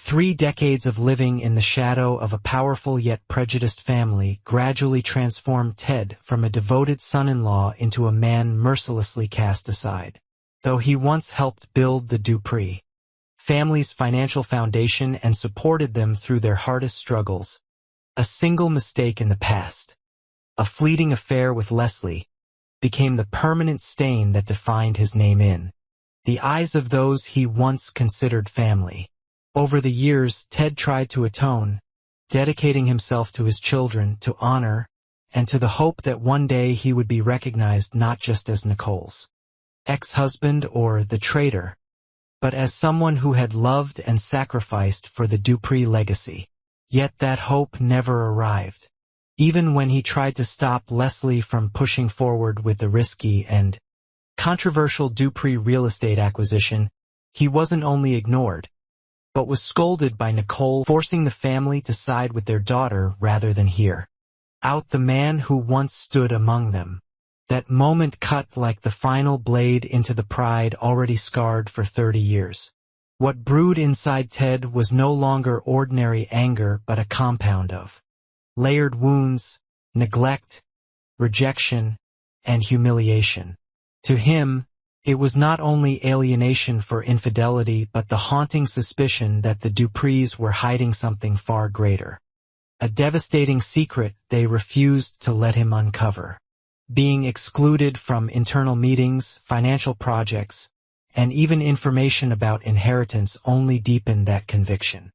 3 decades of living in the shadow of a powerful yet prejudiced family gradually transformed Ted from a devoted son-in-law into a man mercilessly cast aside. Though he once helped build the Dupree family's financial foundation and supported them through their hardest struggles, a single mistake in the past, a fleeting affair with Leslie, became the permanent stain that defined his name in the eyes of those he once considered family. Over the years, Ted tried to atone, dedicating himself to his children, to honor, and to the hope that one day he would be recognized not just as Nicole's ex-husband or the traitor, but as someone who had loved and sacrificed for the Dupree legacy. Yet that hope never arrived. Even when he tried to stop Leslie from pushing forward with the risky and controversial Dupree real estate acquisition, he wasn't only ignored, but was scolded by Nicole, forcing the family to side with their daughter rather than hear out the man who once stood among them. That moment cut like the final blade into the pride already scarred for 30 years. What brewed inside Ted was no longer ordinary anger but a compound of layered wounds, neglect, rejection, and humiliation. To him, it was not only alienation for infidelity but the haunting suspicion that the Duprees were hiding something far greater. A devastating secret they refused to let him uncover. Being excluded from internal meetings, financial projects, and even information about inheritance only deepened that conviction.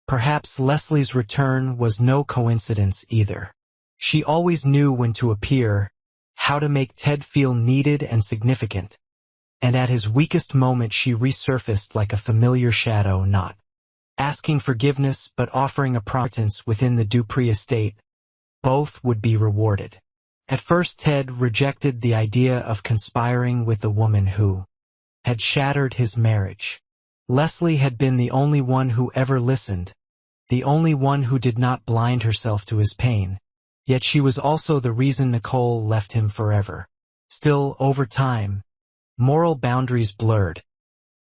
Perhaps Leslie's return was no coincidence either. She always knew when to appear, how to make Ted feel needed and significant, and at his weakest moment she resurfaced like a familiar shadow, not asking forgiveness but offering a prominence within the Dupree estate. Both would be rewarded. At first Ted rejected the idea of conspiring with the woman who had shattered his marriage. Leslie had been the only one who ever listened, the only one who did not blind herself to his pain. Yet she was also the reason Nicole left him forever. Still, over time, moral boundaries blurred,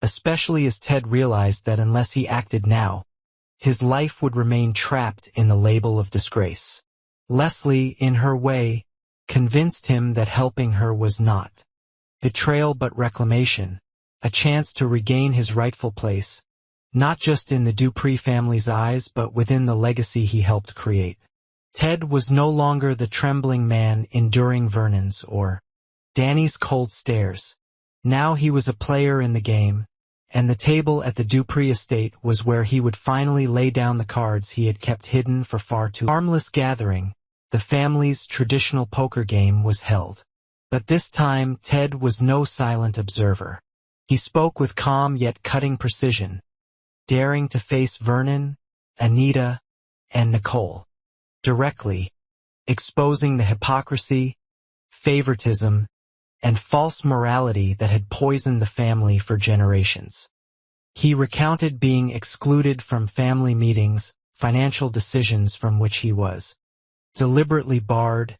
especially as Ted realized that unless he acted now, his life would remain trapped in the label of disgrace. Leslie, in her way, convinced him that helping her was not betrayal but reclamation, a chance to regain his rightful place, not just in the Dupree family's eyes but within the legacy he helped create. Ted was no longer the trembling man enduring Vernon's or Danny's cold stares. Now he was a player in the game, and the table at the Dupree estate was where he would finally lay down the cards he had kept hidden for far too long. Harmless gathering, the family's traditional poker game, was held. But this time Ted was no silent observer. He spoke with calm yet cutting precision, daring to face Vernon, Anita, and Nicole directly, exposing the hypocrisy, favoritism, and false morality that had poisoned the family for generations. He recounted being excluded from family meetings, financial decisions from which he was deliberately barred,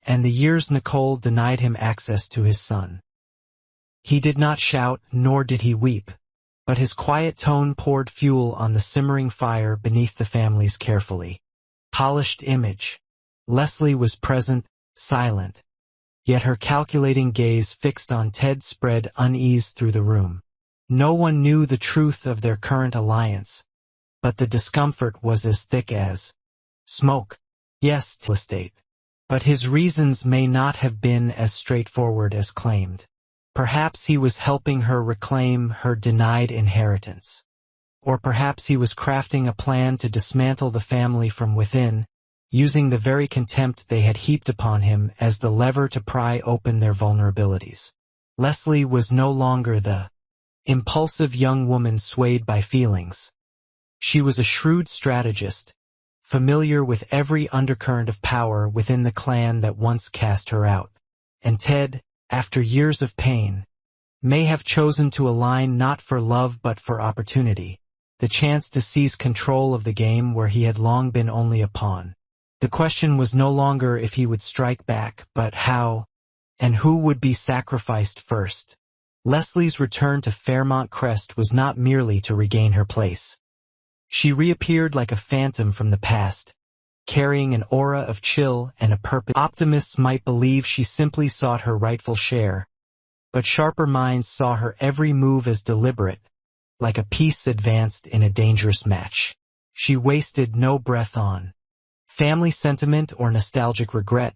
and the years Nicole denied him access to his son. He did not shout, nor did he weep, but his quiet tone poured fuel on the simmering fire beneath the family's carefully polished image. Leslie was present, silent, yet her calculating gaze fixed on Ted spread unease through the room. No one knew the truth of their current alliance, but the discomfort was as thick as smoke. Yes, estate. But his reasons may not have been as straightforward as claimed. Perhaps he was helping her reclaim her denied inheritance. Or perhaps he was crafting a plan to dismantle the family from within, using the very contempt they had heaped upon him as the lever to pry open their vulnerabilities. Leslie was no longer the impulsive young woman swayed by feelings. She was a shrewd strategist, familiar with every undercurrent of power within the clan that once cast her out. And Ted, after years of pain, may have chosen to align not for love but for opportunity, the chance to seize control of the game where he had long been only a pawn. The question was no longer if he would strike back, but how, and who would be sacrificed first. Leslie's return to Fairmont Crest was not merely to regain her place. She reappeared like a phantom from the past, carrying an aura of chill and a purpose. Optimists might believe she simply sought her rightful share, but sharper minds saw her every move as deliberate, like a piece advanced in a dangerous match. She wasted no breath on family sentiment or nostalgic regret,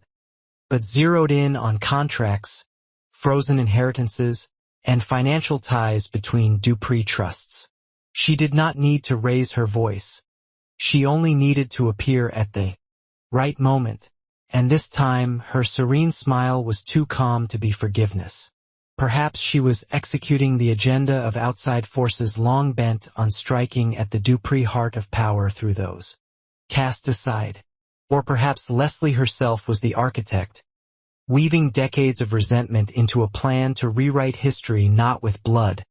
but zeroed in on contracts, frozen inheritances, and financial ties between Dupree trusts. She did not need to raise her voice. She only needed to appear at the right moment, and this time her serene smile was too calm to be forgiveness. Perhaps she was executing the agenda of outside forces long bent on striking at the Dupree heart of power through those cast aside. Or perhaps Leslie herself was the architect, weaving decades of resentment into a plan to rewrite history not with blood,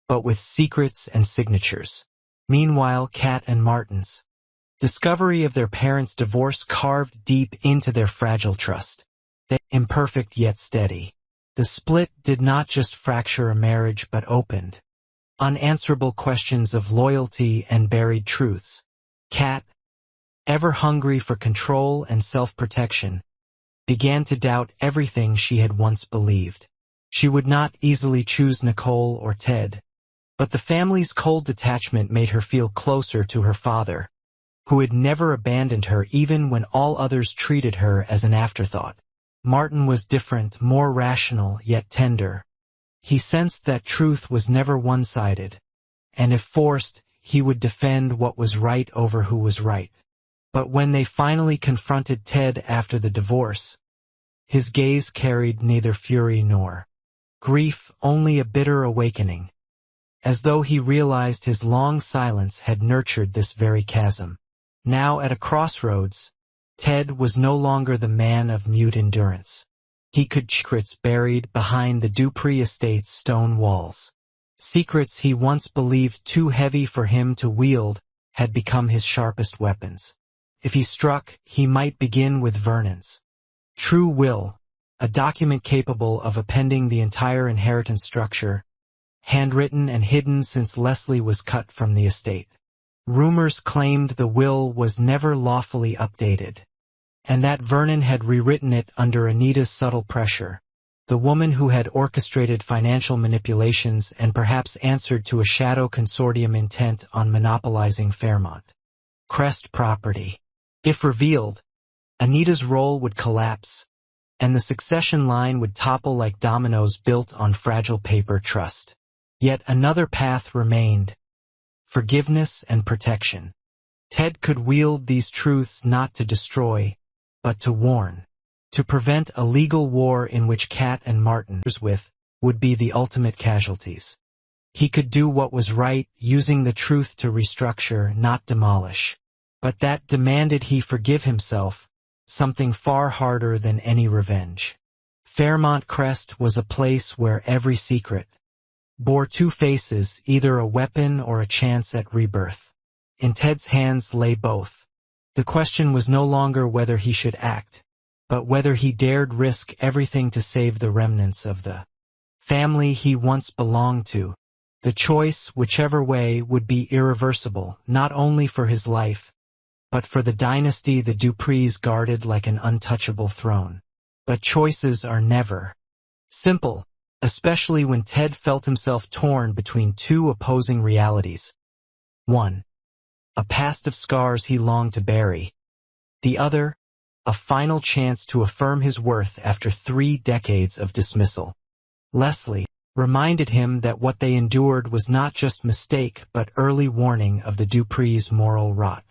but with secrets and signatures. Meanwhile, Kat and Martin's discovery of their parents' divorce carved deep into their fragile trust. They imperfect yet steady. The split did not just fracture a marriage but opened unanswerable questions of loyalty and buried truths. Kat, ever hungry for control and self-protection, began to doubt everything she had once believed. She would not easily choose Nicole or Ted, but the family's cold detachment made her feel closer to her father, who had never abandoned her even when all others treated her as an afterthought. Martin was different, more rational, yet tender. He sensed that truth was never one-sided, and if forced, he would defend what was right over who was right. But when they finally confronted Ted after the divorce, his gaze carried neither fury nor grief, only a bitter awakening, as though he realized his long silence had nurtured this very chasm. Now at a crossroads, Ted was no longer the man of mute endurance. He could secrets buried behind the Dupree estate's stone walls. Secrets he once believed too heavy for him to wield had become his sharpest weapons. If he struck, he might begin with Vernon's true will, a document capable of appending the entire inheritance structure, handwritten and hidden since Leslie was cut from the estate. Rumors claimed the will was never lawfully updated, and that Vernon had rewritten it under Anita's subtle pressure, the woman who had orchestrated financial manipulations and perhaps answered to a shadow consortium intent on monopolizing Fairmont Crest property. If revealed, Anita's role would collapse, and the succession line would topple like dominoes built on fragile paper trust. Yet another path remained: forgiveness and protection. Ted could wield these truths not to destroy, but to warn. To prevent a legal war in which Kat and Martin would be the ultimate casualties. He could do what was right, using the truth to restructure, not demolish. But that demanded he forgive himself, something far harder than any revenge. Fairmont Crest was a place where every secret bore two faces, either a weapon or a chance at rebirth. In Ted's hands lay both. The question was no longer whether he should act, but whether he dared risk everything to save the remnants of the family he once belonged to. The choice, whichever way, would be irreversible, not only for his life, but for the dynasty the Duprees guarded like an untouchable throne. But choices are never simple, especially when Ted felt himself torn between two opposing realities. One, a past of scars he longed to bury. The other, a final chance to affirm his worth after 3 decades of dismissal. Leslie reminded him that what they endured was not just mistake but early warning of the Duprees' moral rot.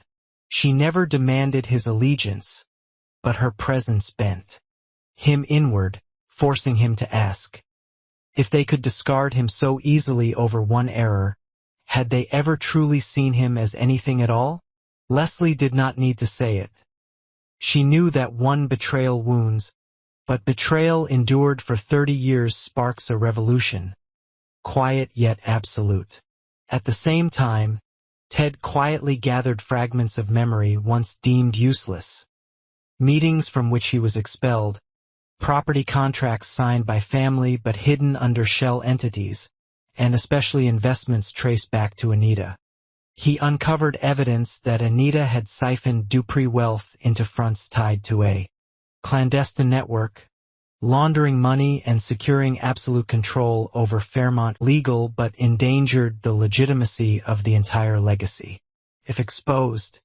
She never demanded his allegiance, but her presence bent him inward, forcing him to ask. If they could discard him so easily over one error, had they ever truly seen him as anything at all? Leslie did not need to say it. She knew that one betrayal wounds, but betrayal endured for 30 years sparks a revolution, quiet yet absolute. At the same time, Ted quietly gathered fragments of memory once deemed useless. Meetings from which he was expelled, property contracts signed by family but hidden under shell entities, and especially investments traced back to Anita. He uncovered evidence that Anita had siphoned Dupree wealth into fronts tied to a clandestine network, laundering money and securing absolute control over Fairmont legal but endangered the legitimacy of the entire legacy. If exposed,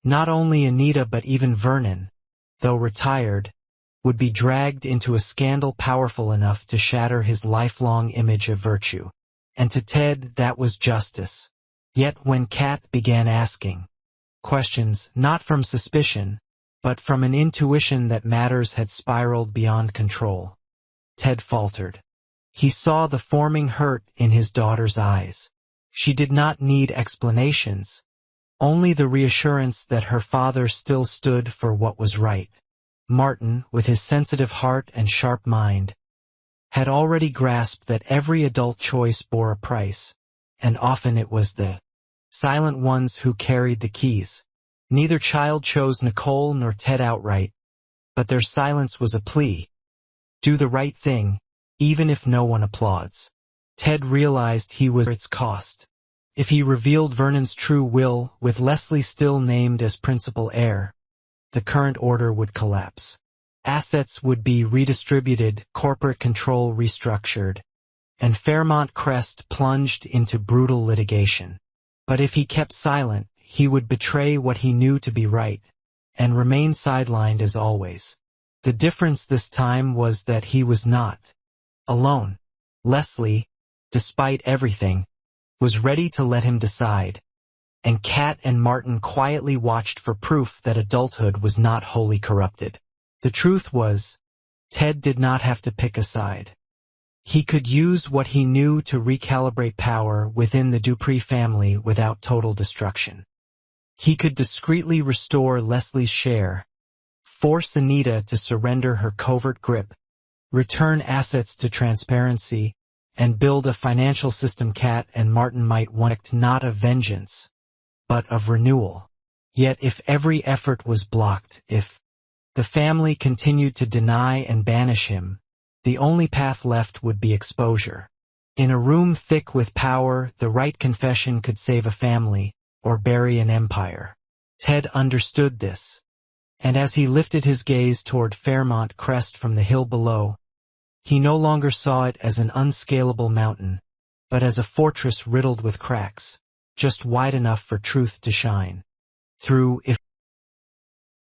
not only Anita but even Vernon, though retired, would be dragged into a scandal powerful enough to shatter his lifelong image of virtue. And to Ted, that was justice. Yet when Kat began asking questions, not from suspicion, but from an intuition that matters had spiraled beyond control, Ted faltered. He saw the forming hurt in his daughter's eyes. She did not need explanations, only the reassurance that her father still stood for what was right. Martin, with his sensitive heart and sharp mind, had already grasped that every adult choice bore a price, and often it was the silent ones who carried the keys. Neither child chose Nicole nor Ted outright, but their silence was a plea. Do the right thing, even if no one applauds. Ted realized he was at its cost. If he revealed Vernon's true will, with Leslie still named as principal heir, the current order would collapse. Assets would be redistributed, corporate control restructured, and Fairmont Crest plunged into brutal litigation. But if he kept silent, he would betray what he knew to be right, and remain sidelined as always. The difference this time was that he was not alone. Leslie, despite everything, was ready to let him decide, and Kat and Martin quietly watched for proof that adulthood was not wholly corrupted. The truth was, Ted did not have to pick a side. He could use what he knew to recalibrate power within the Dupree family without total destruction. He could discreetly restore Leslie's share, force Anita to surrender her covert grip, return assets to transparency, and build a financial system Kat and Martin might want, not of vengeance, but of renewal. Yet if every effort was blocked, if the family continued to deny and banish him, the only path left would be exposure. In a room thick with power, the right confession could save a family, or bury an empire. Ted understood this, and as he lifted his gaze toward Fairmont Crest from the hill below, he no longer saw it as an unscalable mountain, but as a fortress riddled with cracks, just wide enough for truth to shine through. If